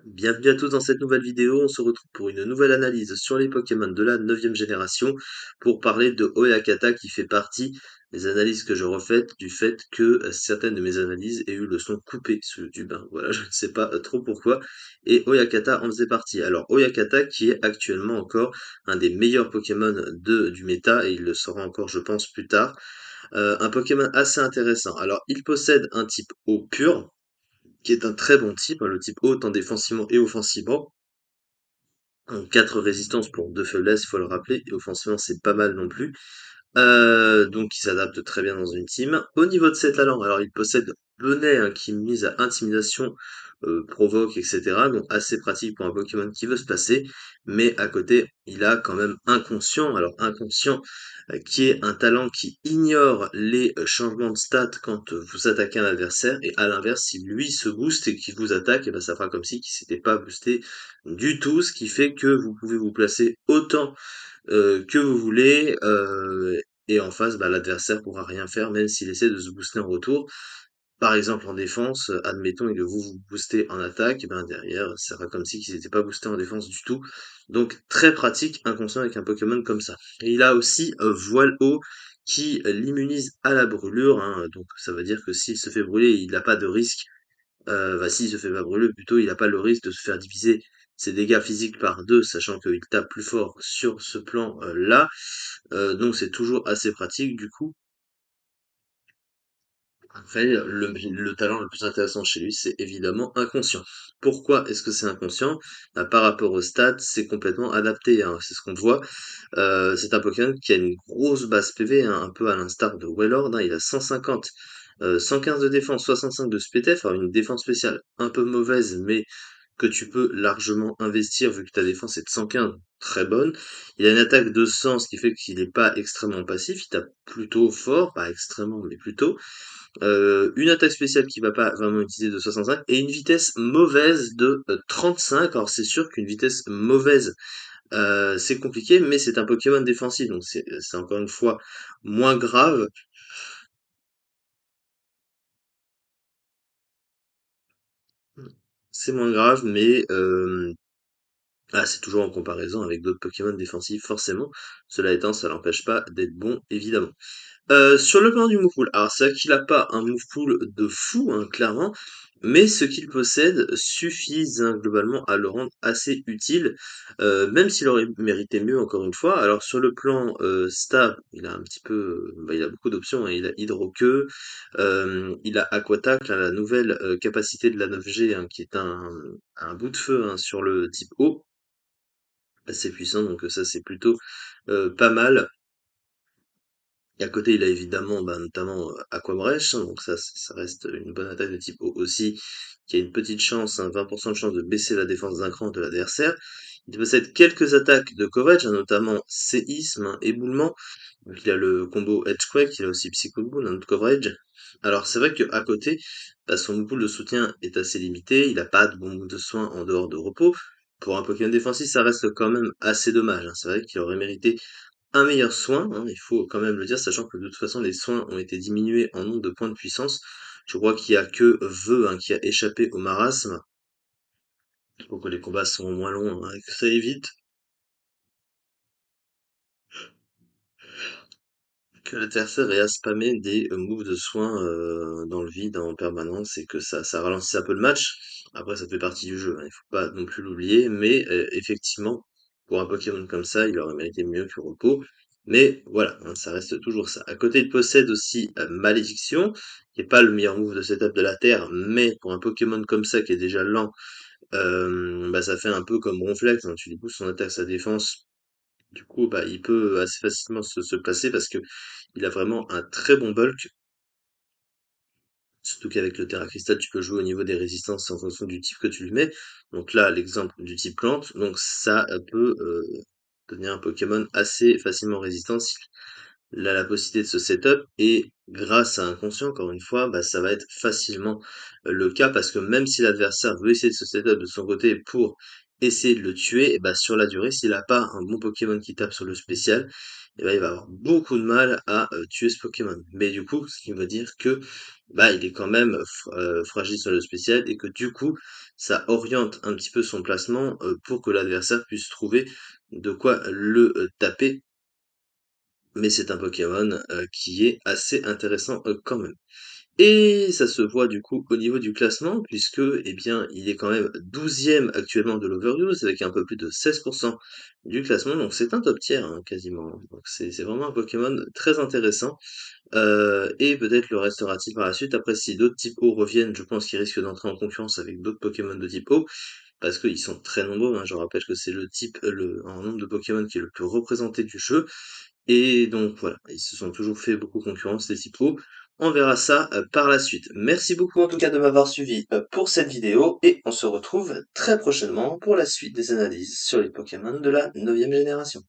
Bienvenue à tous dans cette nouvelle vidéo. On se retrouve pour une nouvelle analyse sur les Pokémon de la neuvième génération pour parler de Oyakata qui fait partie des analyses que je refais du fait que certaines de mes analyses aient eu le son coupé sur YouTube, hein. Voilà, je ne sais pas trop pourquoi. Et Oyakata en faisait partie. Alors Oyakata qui est actuellement encore un des meilleurs Pokémon du méta et il le sera encore je pense plus tard. Un Pokémon assez intéressant. Alors il possède un type eau pur qui est un très bon type, hein, le type haut tant défensivement et offensivement. 4 résistances pour 2 faiblesses, faut le rappeler, et offensivement c'est pas mal non plus. Donc il s'adapte très bien dans une team. Au niveau de ses talents, alors il possède Bonnet hein, qui mise à intimidation, provoque, etc. Donc assez pratique pour un Pokémon qui veut se placer. Mais à côté, il a quand même Inconscient. Alors Inconscient, qui est un talent qui ignore les changements de stats quand vous attaquez un adversaire. Et à l'inverse, si lui se booste et qu'il vous attaque, et ben ça fera comme si il s'était pas boosté du tout. Ce qui fait que vous pouvez vous placer autant que vous voulez, et en face, bah, l'adversaire pourra rien faire même s'il essaie de se booster en retour. Par exemple en défense, admettons et que vous boostez en attaque, et ben derrière, ça fera comme si qu'ils n'étaient pas boostés en défense du tout. Donc très pratique, inconscient avec un Pokémon comme ça. Et il a aussi Voile Eau qui l'immunise à la brûlure, hein, donc ça veut dire que s'il se fait brûler, il n'a pas de risque bah, s'il se fait pas brûler, plutôt il a pas le risque de se faire diviser ses dégâts physiques par 2, sachant qu'il tape plus fort sur ce plan là. Donc c'est toujours assez pratique du coup. Après, le talent le plus intéressant chez lui, c'est évidemment inconscient. Pourquoi est-ce que c'est inconscient? Bah, par rapport aux stats, c'est complètement adapté, hein, c'est ce qu'on voit. C'est un Pokémon qui a une grosse base PV, hein, un peu à l'instar de Wailord, hein, il a 150, 115 de défense, 65 de SPTF, alors une défense spéciale un peu mauvaise, mais que tu peux largement investir vu que ta défense est de 115, très bonne. Il a une attaque de 100, ce qui fait qu'il n'est pas extrêmement passif, il tape plutôt fort, pas extrêmement, mais plutôt. Une attaque spéciale qui va pas vraiment utiliser de 65 et une vitesse mauvaise de 35. Alors c'est sûr qu'une vitesse mauvaise, c'est compliqué, mais c'est un Pokémon défensif, donc c'est encore une fois moins grave. C'est moins grave, mais c'est toujours en comparaison avec d'autres Pokémon défensifs, forcément. Cela étant, ça l'empêche pas d'être bon, évidemment. Sur le plan du move pool, alors c'est vrai qu'il a pas un move pool de fou, hein, clairement, mais ce qu'il possède suffisent hein, globalement à le rendre assez utile, même s'il aurait mérité mieux encore une fois. Alors sur le plan star, il a un petit peu, il a beaucoup d'options, hein. Il a Hydro-Queue, il a Aquattack, là, la nouvelle capacité de la 9G, hein, qui est un bout de feu hein, sur le type eau, assez puissant, donc ça c'est plutôt pas mal. Et à côté, il a évidemment, bah, notamment Aquabrèche, hein, donc ça reste une bonne attaque de type eau aussi, qui a une petite chance, hein, 20% de chance de baisser la défense d'un cran de l'adversaire. Il possède quelques attaques de coverage, hein, notamment séisme, hein, éboulement. Donc il a le combo Edgequake, il a aussi Psycho Ball, hein, de coverage. Alors c'est vrai qu'à côté, bah, son pool de soutien est assez limité, il n'a pas de bon de soins en dehors de repos. Pour un Pokémon défensif, ça reste quand même assez dommage, hein. C'est vrai qu'il aurait mérité un meilleur soin, hein, il faut quand même le dire, sachant que de toute façon les soins ont été diminués en nombre de points de puissance. Je crois qu'il y a que Veu hein, qui a échappé au marasme, pour que les combats sont moins longs, hein, et que ça évite que l'adversaire ait à spammer des moves de soins dans le vide en permanence et que ça ralentisse un peu le match. Après, ça fait partie du jeu, hein, il faut pas non plus l'oublier, mais effectivement, pour un Pokémon comme ça, il aurait mérité mieux que Repos. Mais voilà, hein, ça reste toujours ça. À côté, il possède aussi Malédiction, qui est pas le meilleur move de setup de la Terre, mais pour un Pokémon comme ça qui est déjà lent, bah ça fait un peu comme Ronflex, hein, tu lui pousses son attaque, sa défense, du coup, bah, il peut assez facilement se placer parce que il a vraiment un très bon bulk. Surtout qu'avec le Terra Crystal, tu peux jouer au niveau des résistances en fonction du type que tu lui mets. Donc là, l'exemple du type plante. Donc ça peut devenir un Pokémon assez facilement résistant s'il a la possibilité de se setup. Et grâce à Inconscient, encore une fois, bah, ça va être facilement le cas parce que même si l'adversaire veut essayer de se setup de son côté pour essayer de le tuer, et bah, sur la durée, s'il a pas un bon Pokémon qui tape sur le spécial, et bah, il va avoir beaucoup de mal à tuer ce Pokémon. Mais du coup, ce qui veut dire que bah, il est quand même fragile sur le spécial et que du coup, ça oriente un petit peu son placement pour que l'adversaire puisse trouver de quoi le taper. Mais c'est un Pokémon qui est assez intéressant quand même. Et ça se voit du coup au niveau du classement, puisque eh bien il est quand même 12e actuellement de l'Overuse, avec un peu plus de 16% du classement, donc c'est un top tier hein, quasiment. Donc c'est vraiment un Pokémon très intéressant. Et peut-être le restera-t-il par la suite. Après, si d'autres types O reviennent, je pense qu'ils risquent d'entrer en concurrence avec d'autres Pokémon de type O, parce qu'ils sont très nombreux, hein. Je rappelle que c'est le type, en nombre de Pokémon qui est le plus représenté du jeu. Et donc voilà, ils se sont toujours fait beaucoup concurrence, les types O. On verra ça par la suite. Merci beaucoup en tout cas de m'avoir suivi pour cette vidéo et on se retrouve très prochainement pour la suite des analyses sur les Pokémon de la 9e génération.